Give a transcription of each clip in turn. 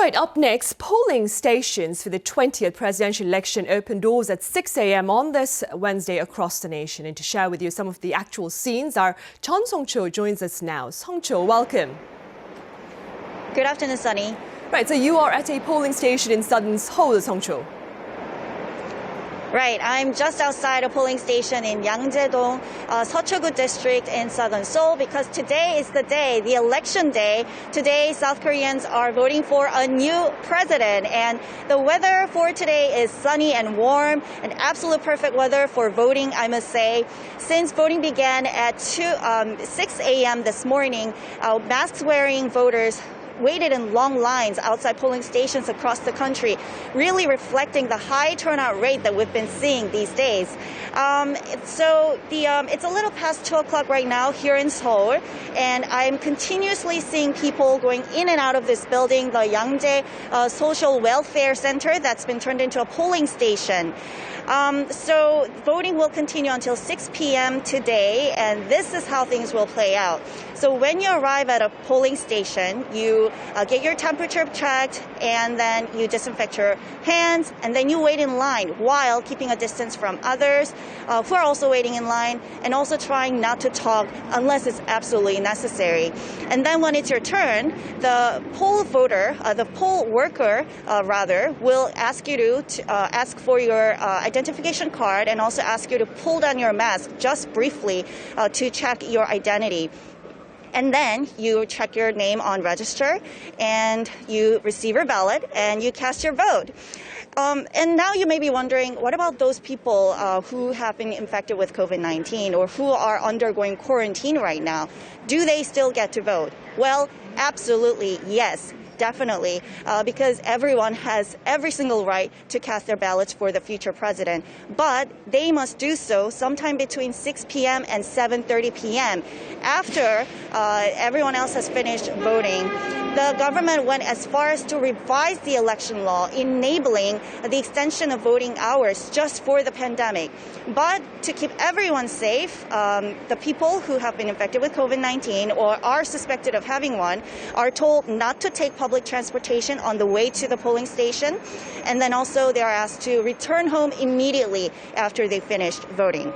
Right, up next, polling stations for the 20th presidential election open doors at 6 a.m. on this Wednesday across the nation. And to share with you some of the actual scenes, our Chun Song-cho joins us now. Song-cho, welcome. Good afternoon, Sunny. Right, so you are at a polling station in southern Seoul, Song-cho. Right, I'm just outside a polling station in Yangjae-dong, Seocho-gu district in southern Seoul, because today is the day, the election day. Today, South Koreans are voting for a new president, and the weather for today is sunny and warm, and absolute perfect weather for voting, I must say. Since voting began at 6 a.m. this morning, mask-wearing voters waited in long lines outside polling stations across the country, really reflecting the high turnout rate that we've been seeing these days. It's a little past 2 o'clock right now here in Seoul, and I'm continuously seeing people going in and out of this building, the Yangjae Social Welfare Center that's been turned into a polling station. So voting will continue until 6 p.m. today, and this is how things will play out. So when you arrive at a polling station, you get your temperature checked, and then you disinfect your hands, and then you wait in line while keeping a distance from others who are also waiting in line, and also trying not to talk unless it's absolutely necessary. And then when it's your turn, the poll worker, will ask you to ask for your identification card and also ask you to pull down your mask just briefly to check your identity. And then you check your name on register, and you receive your ballot, and you cast your vote. And now you may be wondering, what about those people who have been infected with COVID-19 or who are undergoing quarantine right now? Do they still get to vote? Well, absolutely, yes. Definitely, because everyone has every single right to cast their ballots for the future president. But they must do so sometime between 6 p.m. and 7:30 p.m. after everyone else has finished voting. The government went as far as to revise the election law, enabling the extension of voting hours just for the pandemic. But to keep everyone safe, the people who have been infected with COVID-19 or are suspected of having one are told not to take public transportation on the way to the polling station. And then also they are asked to return home immediately after they finished voting.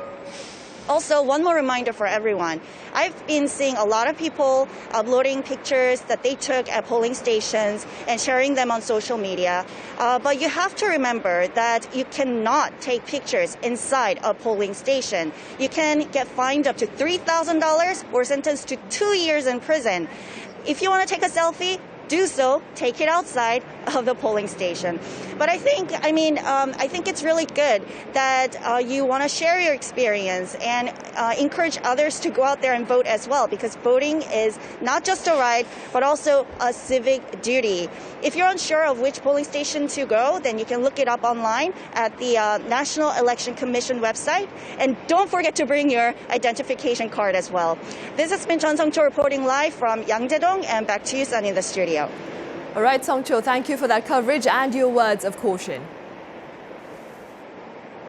Also, one more reminder for everyone. I've been seeing a lot of people uploading pictures that they took at polling stations and sharing them on social media. But you have to remember that you cannot take pictures inside a polling station. You can get fined up to $3,000 or sentenced to 2 years in prison. If you want to take a selfie, do so, take it outside of the polling station. But I think it's really good that you want to share your experience and encourage others to go out there and vote as well, because voting is not just a right, but also a civic duty. If you're unsure of which polling station to go, then you can look it up online at the National Election Commission website. And don't forget to bring your identification card as well. This has been Chun Song-cho reporting live from Yangjae-dong, and back to you, Sun, in the studio. All right, Song-cho, thank you for that coverage and your words of caution.